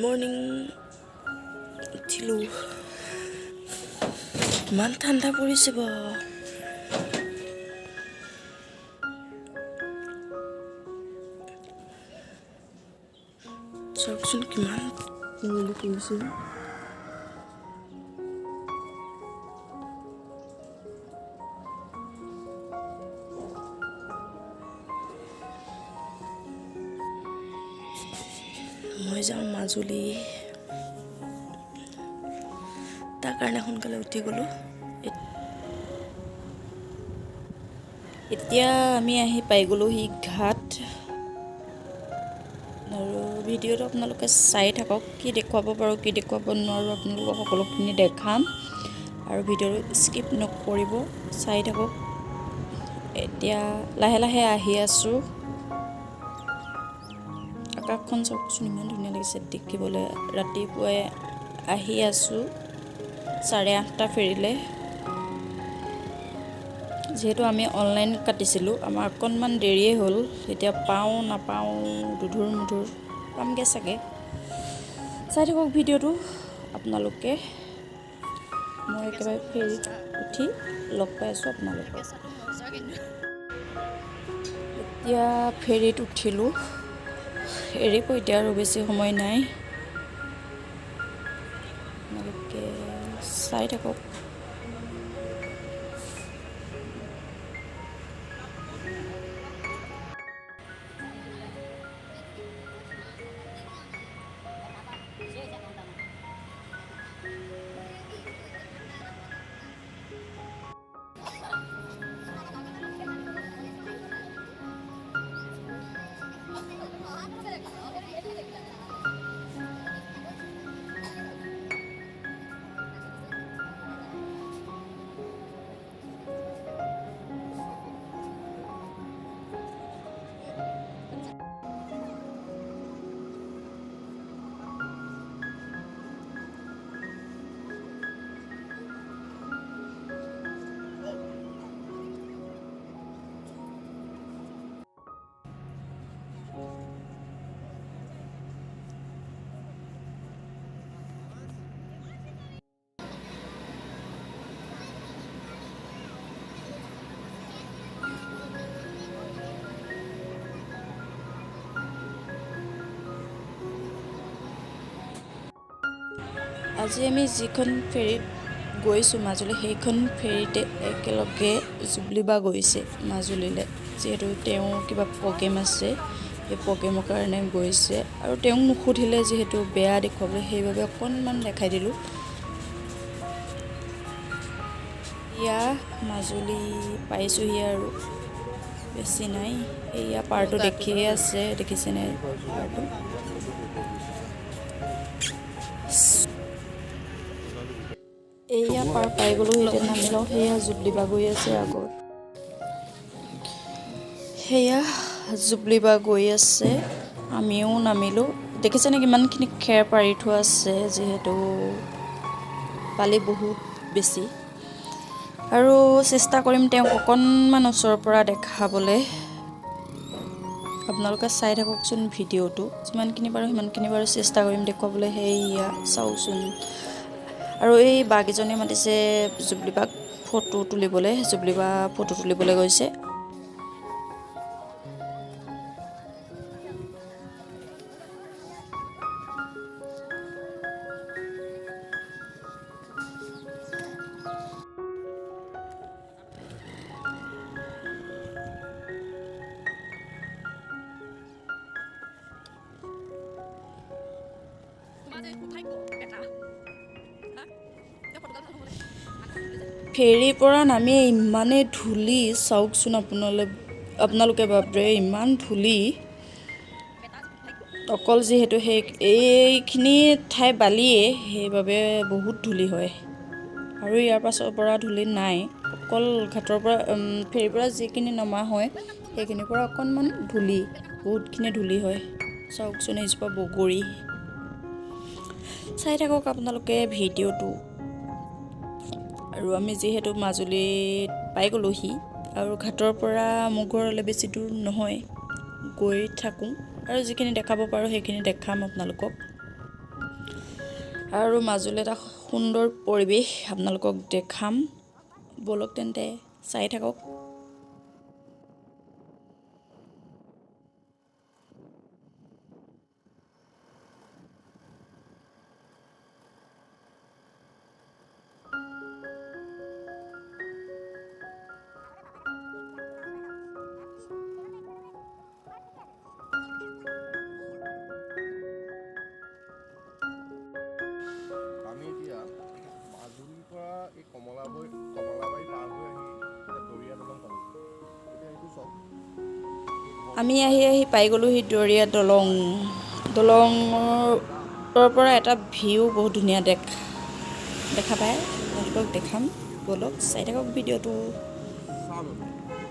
Morning উঠিলোঁ ইমান ঠাণ্ডা পৰিছে বা চাওকচোন কিমান কুঁৱলী পৰিছে মই যাওঁ মাজুলী তাৰ কাৰণে সোনকালে উঠি গ'লোঁ এতিয়া আমি আহি পাই গ'লোহি ঘাট আৰু ভিডিঅ'টো আপোনালোকে চাই থাকক কি দেখুৱাব পাৰোঁ কি দেখুৱাব নোৱাৰোঁ আপোনালোকক সকলোখিনি দেখাম আৰু ভিডিঅ'টো স্কিপ নকৰিব চাই থাকক এতিয়া লাহে লাহে আহি আছোঁ আকাশখন চাওকচোন ইমান ধুনীয়া লাগিছে দেখিবলৈ ৰাতিপুৱাই আহি আছোঁ 8:30 ফেৰিলে যিহেতু আমি অনলাইন কাটিছিলোঁ আমাৰ অকণমান দেৰিয়ে হ'ল এতিয়া পাওঁ নাপাওঁ দুধুৰ মুধুৰ পামগৈ চাগে চাই থাকক ভিডিঅ'টো আপোনালোকে মই একেবাৰে ফেৰিত উঠি লগ পাই আছোঁ আপোনালোকক এতিয়া ফেৰিত উঠিলোঁ এৰিব এতিয়া আৰু বেছি সময় নাই আপোনালোকে চাই থাকক আজি আমি যিখন ফেৰীত গৈছোঁ মাজুলী সেইখন ফেৰীতে একেলগে জুবলিবা গৈছে মাজুলীলৈ যিহেতু তেওঁ কিবা প্ৰগ্ৰেম আছে সেই প্ৰগ্ৰেমৰ কাৰণে গৈছে আৰু তেওঁক নুসুধিলে যিহেতু বেয়া দেখুৱাবলৈ সেইবাবে অকণমান দেখাই দিলোঁ এয়া মাজুলী পাইছোঁহি আৰু বেছি নাই এয়া পাৰটো দেখিয়ে আছে দেখিছেনে পাৰটো এয়া পাৰ পাই গ'লোঁ এতিয়া নামি লওঁ সেয়া জুবলিবা গৈ আছে আগত সেয়া জুবলিবা গৈ আছে আমিও নামিলোঁ দেখিছেনে কিমানখিনি খেৰ পাৰি থোৱা আছে যিহেতু পালি বহুত বেছি আৰু চেষ্টা কৰিম তেওঁক অকণমান ওচৰৰ পৰা দেখাবলৈ আপোনালোকে চাই থাককচোন ভিডিঅ'টো যিমানখিনি পাৰোঁ সিমানখিনি বাৰু চেষ্টা কৰিম দেখুৱাবলৈ সেয়া চাওকচোন আৰু এই বাগিজনীয়ে মাতিছে জুবলিবাক ফটো তুলিবলৈ জুবলিবা ফটো তুলিবলৈ গৈছে ফেৰীৰ পৰা নামি ইমানেই ধূলি চাওকচোন আপোনালোকে বাপৰে ইমান ধূলি অকল যিহেতু এইখিনি ঠাই বালিয়ে সেইবাবে বহুত ধূলি হয় আৰু ইয়াৰ পাছৰ পৰা ধূলি নাই অকল ঘাটৰ পৰা ফেৰীৰ পৰা যিখিনি নমা হয় সেইখিনিৰ পৰা অকণমান ধূলি বহুতখিনি ধূলি হয় চাওকচোন এইজোপা বগৰী চাই থাকক আপোনালোকে ভিডিঅ'টো আৰু আমি যিহেতু মাজুলীত পাই গ'লোহি আৰু ঘাটৰ পৰা মোৰ ঘৰলৈ বেছি দূৰ নহয় গৈ থাকোঁ আৰু যিখিনি দেখাব পাৰোঁ সেইখিনি দেখাম আপোনালোকক আৰু মাজুলী এটা সুন্দৰ পৰিৱেশ আপোনালোকক দেখাম বলক তেন্তে চাই থাকক আমি এতিয়া মাজুলীৰ পৰা এই কমলাবাৰী পাৰ হৈ আহি দৰিয়া দলং পালোঁ এতিয়া এইটো চাওক আমি আহি পাই গ'লোহি দৰিয়া দলঙৰ পৰা এটা ভিউ বহুত ধুনীয়া দেখা পায় আপোনালোকক দেখাম বলক চাই থাকক ভিডিঅ'টো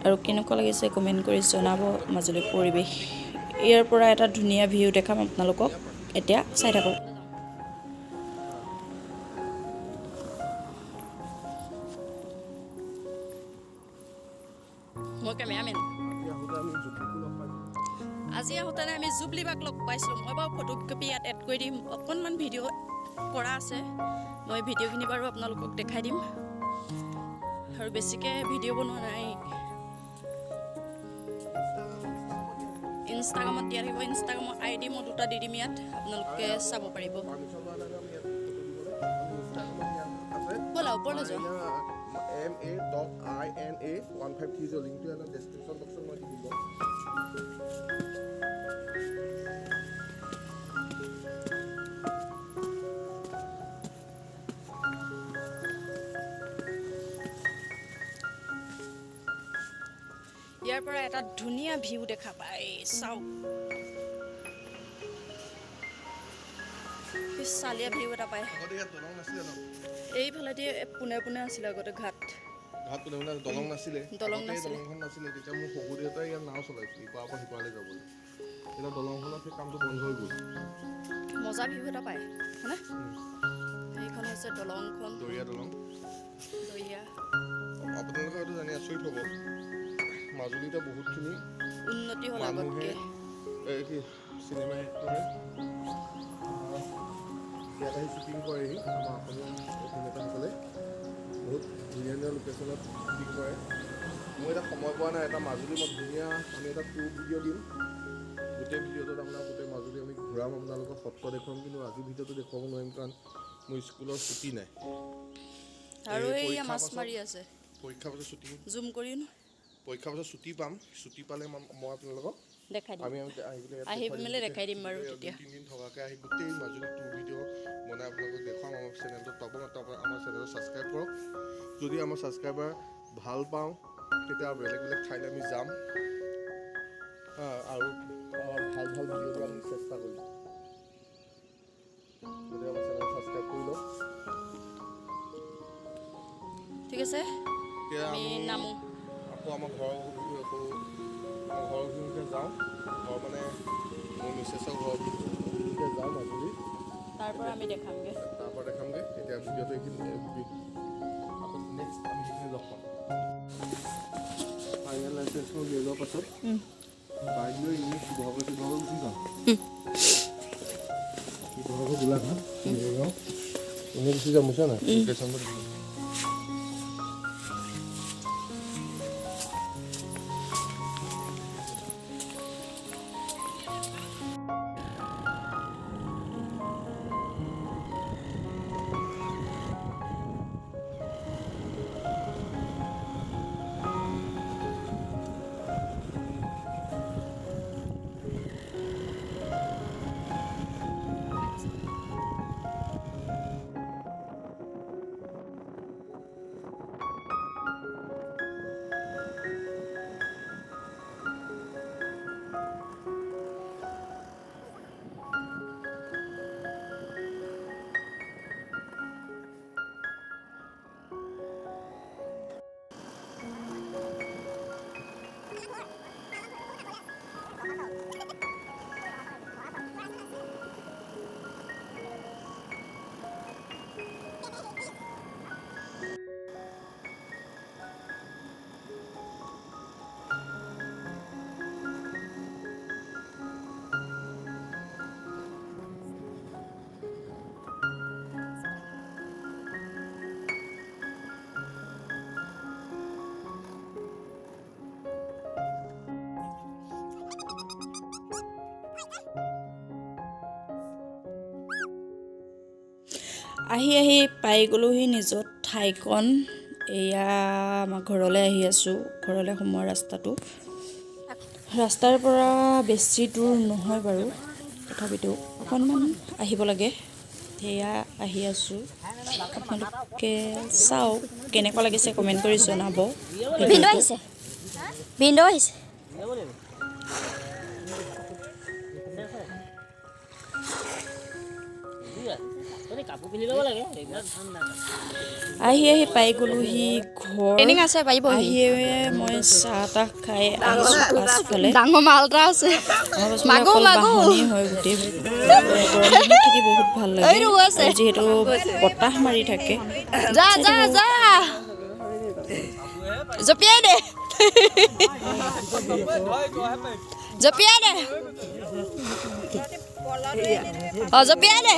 আৰু কেনেকুৱা লাগিছে কমেণ্ট কৰি জনাব মাজুলীৰ পৰিৱেশ ইয়াৰ পৰা এটা ধুনীয়া ভিউ দেখাম আপোনালোকক এতিয়া চাই থাকক মই কেমেৰামেন আজি আহোঁতে আমি জুবলিবাক লগ পাইছিলোঁ মই বাৰু ফটোকপি ইয়াত এড কৰি দিম অকণমান ভিডিঅ' কৰা আছে মই ভিডিঅ'খিনি বাৰু আপোনালোকক দেখাই দিম আৰু বেছিকৈ ভিডিঅ' বনোৱা নাই ইনষ্টাগ্ৰামত দিয়া থাকিব ইনষ্টাগ্ৰামৰ ID মই দুটা দি দিম ইয়াত আপোনালোকে চাব পাৰিব ব'লা ওপৰলৈ যোৱা MA.INA153 লিংকটো এটা ডেছক্ৰিপশ্যন বক্সত মই দি দিম ইয়াৰ পৰা এটা ধুনীয়া ভিউ দেখা পায় চাওক চালিয়া ভিউ এটা পায় এইফালেদি পোনে আছিলে আগতে ঘাট দলং নাছিলে দলংখন নাছিলে তেতিয়া মোৰ শহুৰ দেউতাই ইয়াত নাও চলাইছিল ইপাৰৰ পৰা সিপাৰলৈ যাবলৈ এতিয়া দলংখনত সেই কামটো বন্ধ হৈ গ'ল মজা ভিউ এটা পায় হয়নে এইখন হৈছে দলংখন দৰিয়া আপোনালোকে হয়তো জানি আচৰিত হ'ব মাজুলীতে বহুতখিনি উন্নতি হ'ল আগতকৈ চিনেমা এক্টৰে ইয়াত আহি শ্বুটিং কৰেহি আমাৰ অসমীয়া অভিনেতাসকলে বহুত ধুনীয়া লোকেশ্যনত শ্বুটিং কৰে মই এটা সময় পোৱা নাই এটা মাজুলী মই ধুনীয়া আমি এটা ট্যুৰ ভিডিঅ' দিম গোটেই ভিডিঅ'টোত আপোনাৰ গোটেই মাজুলী আমি ঘূৰাম আপোনালোকক সত্ৰ দেখুৱাম কিন্তু আজিৰ ভিডিঅ'টো দেখুৱাব নোৱাৰিম কাৰণ মোৰ স্কুলৰ ছুটি নাই আৰু এই মাছ মাৰি আছে পৰীক্ষাৰ পাছত ছুটি জুম কৰি পৰীক্ষাৰ পাছত ছুটি পাম ছুটি পালে মই আপোনালোকক দেখাই দিম আহি মেলি দেখাই দিম বাৰু তেতিয়া 2-3 দিন থকাকৈ আহি গোটেই মাজুলী ট্যুৰ ভিডিঅ' বনাই আপোনালোকক দেখুৱাম আমাৰ চেনেলটোত পাব আমাৰ চেনেলটো ছাবস্ক্ৰাইব কৰক যদি আমাৰ ছাবস্ক্ৰাইবাৰ ভাল পাওঁ তেতিয়া বেলেগ ঠাইলৈ আমি যাম আৰু ভাল ভিডিঅ'বোৰ আমি চেষ্টা কৰিম গতিকে আমাৰ চেনেল ছাবস্ক্ৰাইব কৰি লওক ঠিক আছে এতিয়া আমি নামো আকৌ আমাৰ ঘৰৰ অভিমুখে যাওঁ ঘৰ মানে মোৰ মিছেছৰ ঘৰৰ অভিমুখে যাওঁ মাজুলী তাৰ পৰা আমি দেখামগৈ এতিয়া ভিডিঅ'টো এইখিনি আকৌ নেক্সট আমি সেইখিনি লগ পাম ফাইনেল লাইচেঞ্চখন লৈ লোৱাৰ পাছত বাইক লৈ এনেই শিৱসাগৰ গুচি যাম শিৱসাগৰ গোলাঘাট নগাঁও এনেই গুচি যাম বুজিছা নাই লোকেশ্যনটো আহি পাই গ'লোহি নিজৰ ঠাইকণ। এয়া আমাৰ ঘৰলৈ আহি আছোঁ। ঘৰলৈ সোমোৱা ৰাস্তাৰ পৰা বেছি দূৰ নহয় বাৰু, তথাপিতো অকণমান আহিব লাগে। সেয়া আহি আছোঁ। আপোনালোকে চাওক কেনেকুৱা লাগিছে কমেণ্ট কৰি জনাব। ভিনদেউ আহিছে। আহি পাই গ'লোহি ঘৰ। আহিয়ে মই চাহ তাহ খাই আহিছোঁ পাছফালে। ডাঙৰ মাল এটা আছে। বাহনি হয় গোটেই। গৰম দিনত থাকি বহুত ভাল লাগে, আৰু যিহেতু বতাহ মাৰি থাকে। জপিয়াই দে জপিয়াই দে জপিয়াই দে।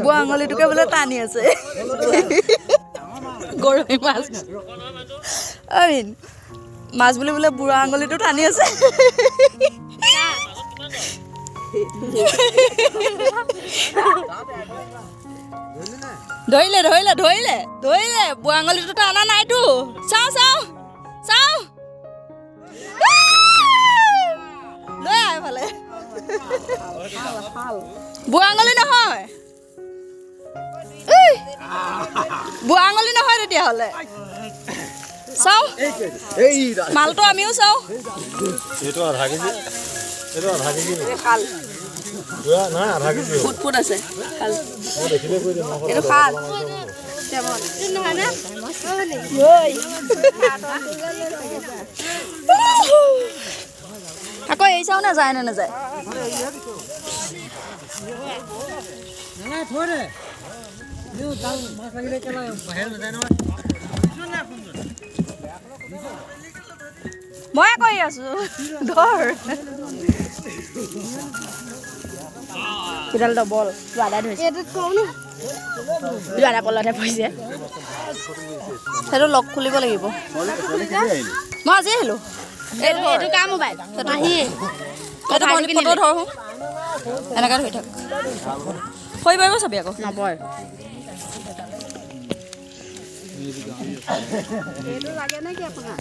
বুঢ়া আঙুলিটোকে বোলে টানি আছে। গৰৈ মাছ মাছ বুলি বোলে বুঢ়া আঙুলিটো টানি আছে। ধৰিলে বুঢ়া আঙুলিটো টানা নাইতো। চাওঁ লৈ আহ এইফালে। বুঢ়া আঙুলি নহয়, বুঢ়া আঙুলি নহয় তেতিয়াহ'লে। চাওঁ মালটো আমিও চাওঁ। ফুট আছে এইটো খাল। আকৌ এই চাওঁ নাযায় নে নাযায়। মই কৰি আছো ধৰ কিডাল ডবল আদায় ধৰিছে। আদা পলতহে পৰিছে, সেইটো লক খুলিব লাগিব। মই আজি আহিলো। এইটো কাৰ মোবাইল? ফটো ধৰো এনেকৈ ধৰি থাক। হৈ পাৰিব চাবি আকৌ নপৰে। লাগে নে কি আপোনাৰ?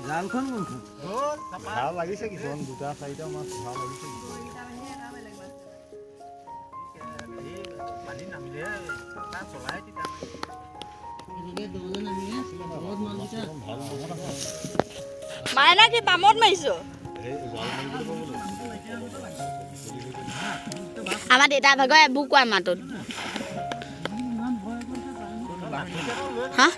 জালখন ভাল লাগিছে কিছুমান, দুটা চাৰিটা মাছ ভাল লাগিছে। মাইনা কি বামত মাৰিছো? আমাৰ দেউতা ভাগৰ এবুক কোৱা মাতত হা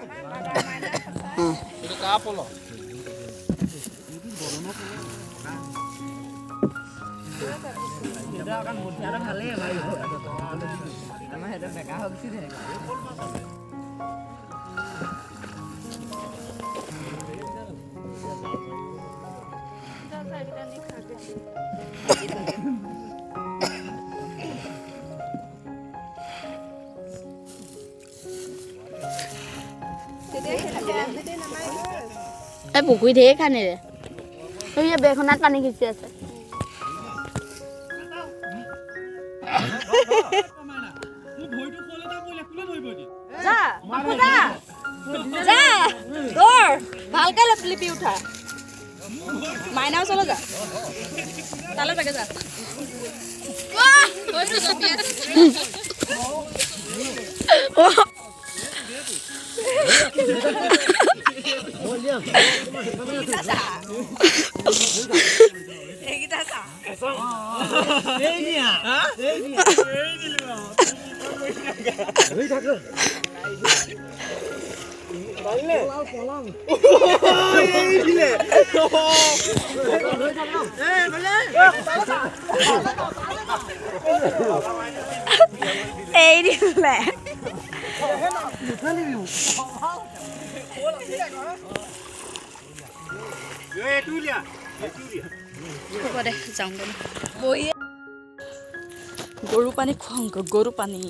এই পুখুৰী ঢেৰ খানে ৰে। সেই বেখনাত পানী খিচি আছে। ভালকে লিপি উঠা। মাইনা ওচৰলৈ যা, তালৈ তাকে যা। এই দিলে হ'ব দে যাওঁগৈ বহি গৰু পানী খুৱাওঁগৈ গৰু পানী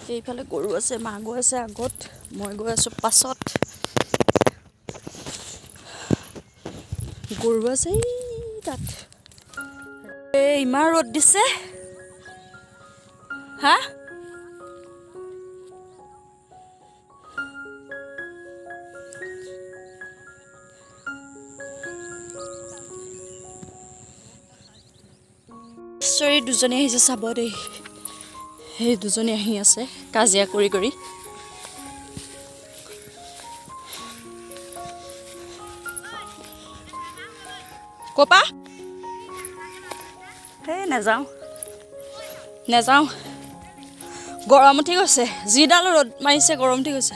এইফালে গৰু আছে মা গৈ আছে আগত মই গৈ আছোঁ পাছত গৰু আছে তাত ইমান ৰ'দ দিছে হা চৰি দুজনী আহিছে চাব দেই সেই দুজনী আহি আছে কাজিয়া কৰি কৰি কপা সেই নাযাওঁ গৰম উঠি গৈছে যিডাল ৰ'দ মাৰিছে গৰম উঠি গৈছে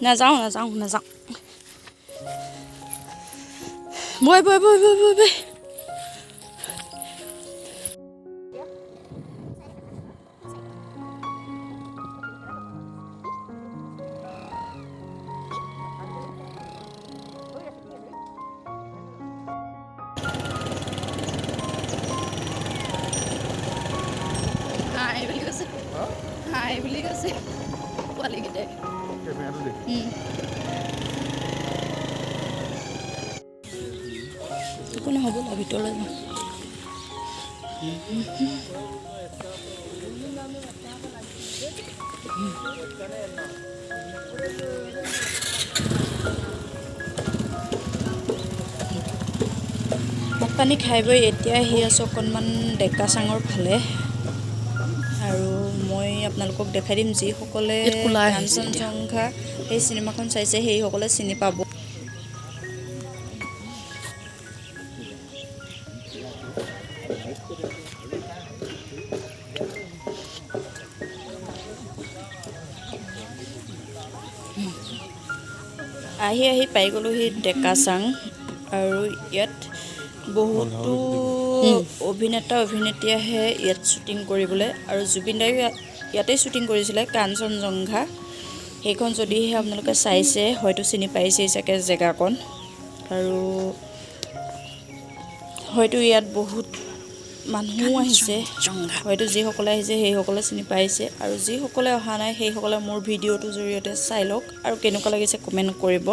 নাযাওঁ বৈ হাই বুলি কৈছে পোৱালীকেইটাই একো নহ'ব ভিতৰলৈ যাওঁ ভাত পানী খাই বৈ এতিয়া আহি আছোঁ অকণমান ডেকা চাঙৰ ফালে আৰু মই আপোনালোকক দেখাই দিম যিসকলে কাঞ্চনজংঘা সেই চিনেমাখন চাইছে সেইসকলে চিনি পাব আহি পাই গ'লোঁ সেই ডেকা চাং আৰু ইয়াত বহুতো অভিনেতা অভিনেত্ৰী আহে ইয়াত শ্বুটিং কৰিবলৈ আৰু জুবিন দায়ো ইয়াতেই শ্বুটিং কৰিছিলে কাঞ্চনজংঘা সেইখন যদিহে আপোনালোকে চাইছে হয়তো চিনি পাইছেই চাগে জেগাকণ আৰু হয়তো ইয়াত বহুত মানুহো আহিছে হয়তো যিসকলে আহিছে সেইসকলে চিনি পাইছে আৰু যিসকলে অহা নাই সেইসকলে মোৰ ভিডিঅ'টোৰ জৰিয়তে চাই লওক আৰু কেনেকুৱা লাগিছে কমেণ্ট কৰিব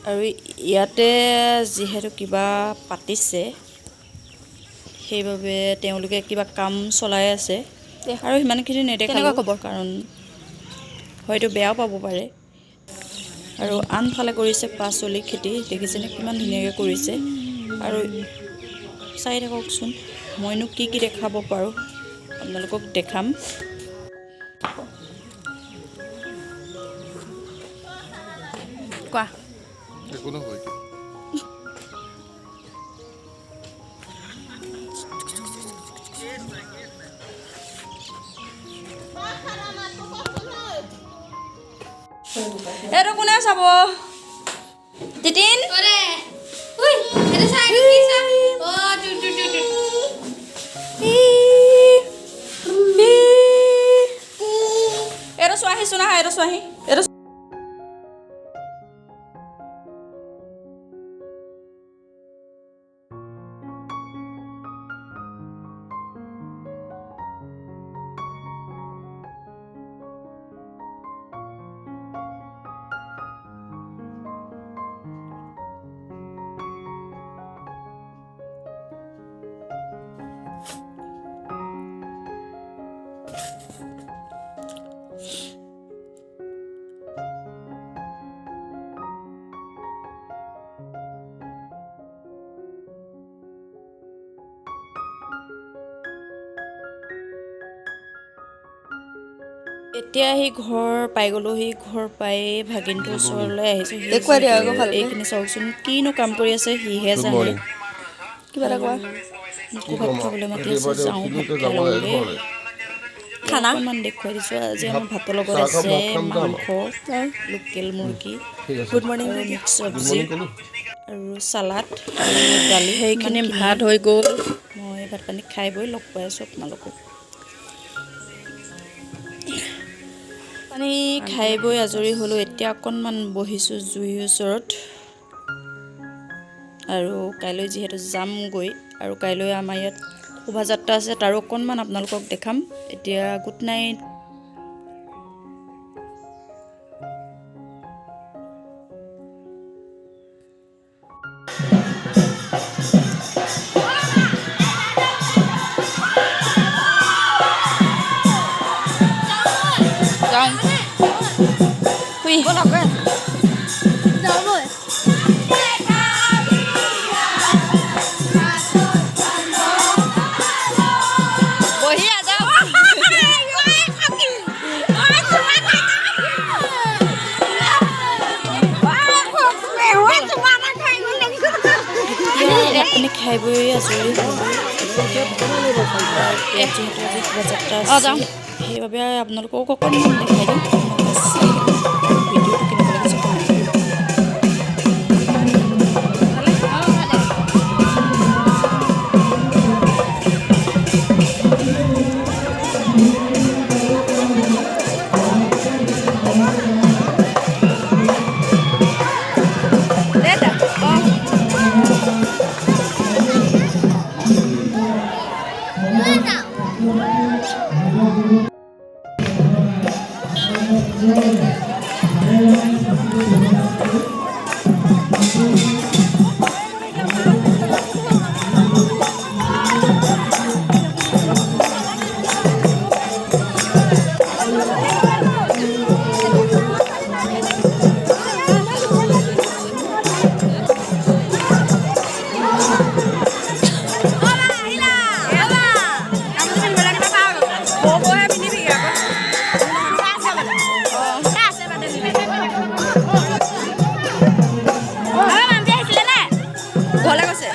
আৰু ইয়াতে যিহেতু কিবা পাতিছে সেইবাবে তেওঁলোকে কিবা কাম চলাই আছে আৰু সিমানখিনি নেদেখালোঁ খবৰ কাৰণ হয়তো বেয়াও পাব পাৰে আৰু আনফালে কৰিছে পাচলি খেতি দেখিছেনে কিমান ধুনীয়াকৈ কৰিছে আৰু চাই থাককচোন মইনো কি দেখাব পাৰোঁ আপোনালোকক দেখাম কোৱা একো নহয় এইটো কোনে চাব তিতিন এইটো চোৱাহিচোন না এইটো চোৱাহি এইটো এতিয়া আহি ঘৰ পাই গ'লোহি ঘৰ পাই ভাগিনটোৰ ওচৰলৈ আহিছোঁ এইখিনি চাওকচোন কিনো কাম কৰি আছে সিহে জানে কিবা এটা কোৱা ভাত খাবলৈ মাতি আছে যাওঁ ভাত খাই লওঁগৈ খানা অকণমান দেখুৱাই দিছোঁ আজি আমাৰ ভাতৰ লগত আছে মাংস লোকেল মুৰ্গী গুড মৰ্ণিং মিক্স চব্জি আৰু চালাড আৰু দালি সেইখিনি ভাত হৈ গ'ল মই ভাত পানী খাই বৈ লগ পাই আছোঁ আপোনালোকক পানী খাই বৈ আজৰি হ'লোঁ এতিয়া অকণমান বহিছোঁ জুইৰ ওচৰত আৰু কাইলৈ যিহেতু যামগৈ আৰু কাইলৈ আমাৰ ইয়াত শোভাযাত্ৰা আছে তাৰো অকণমান আপোনালোকক দেখাম এতিয়া গুড নাইট যাওঁ শুই আপুনি খাই বৈ আজৰি যিহেতু আজি শোভাযাত্ৰা আছে সেইবাবে আপোনালোকক অকণমান দেখাই দিম ভিডিঅ'টো কেনেকুৱা লাগিছে কমেণ্ট কৰিব ঘৰলৈ গৈছে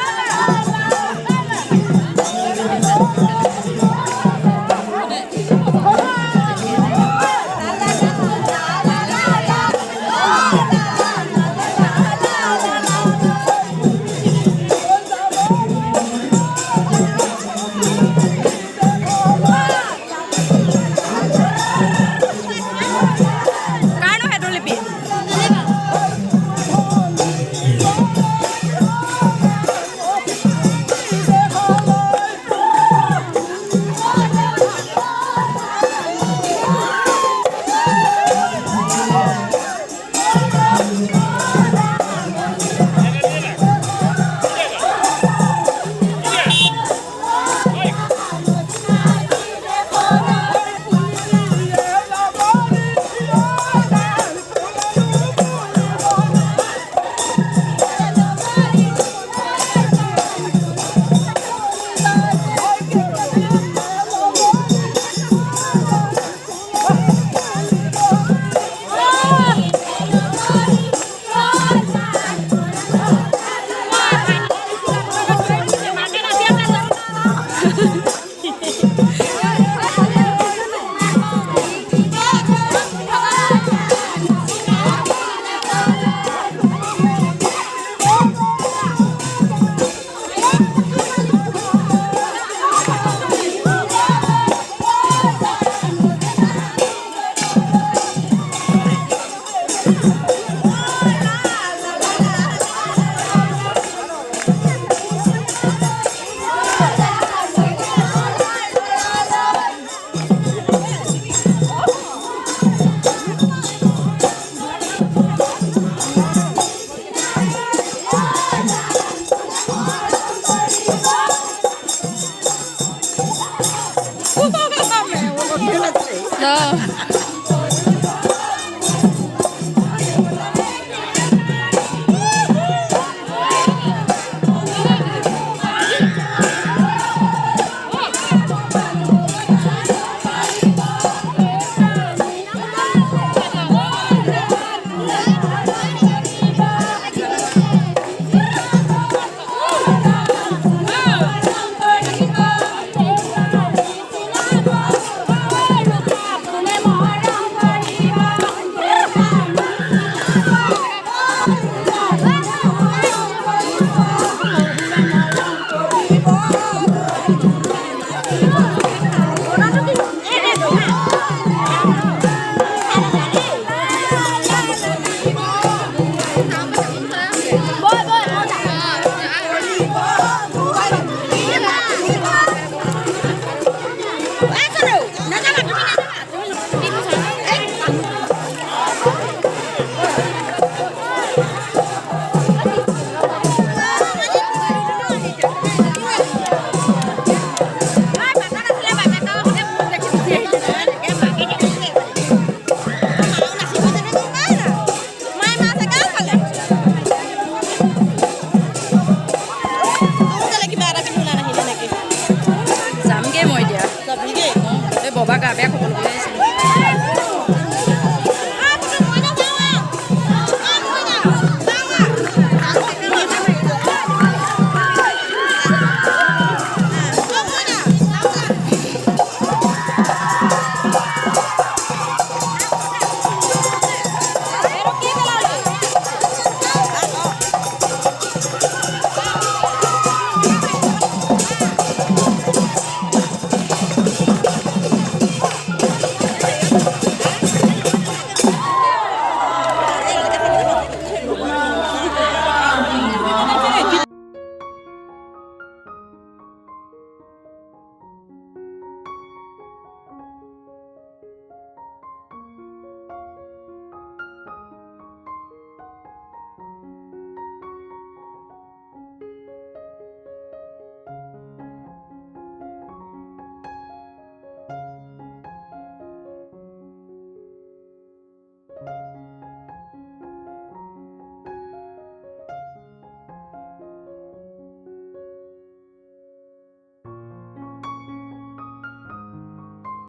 Wow.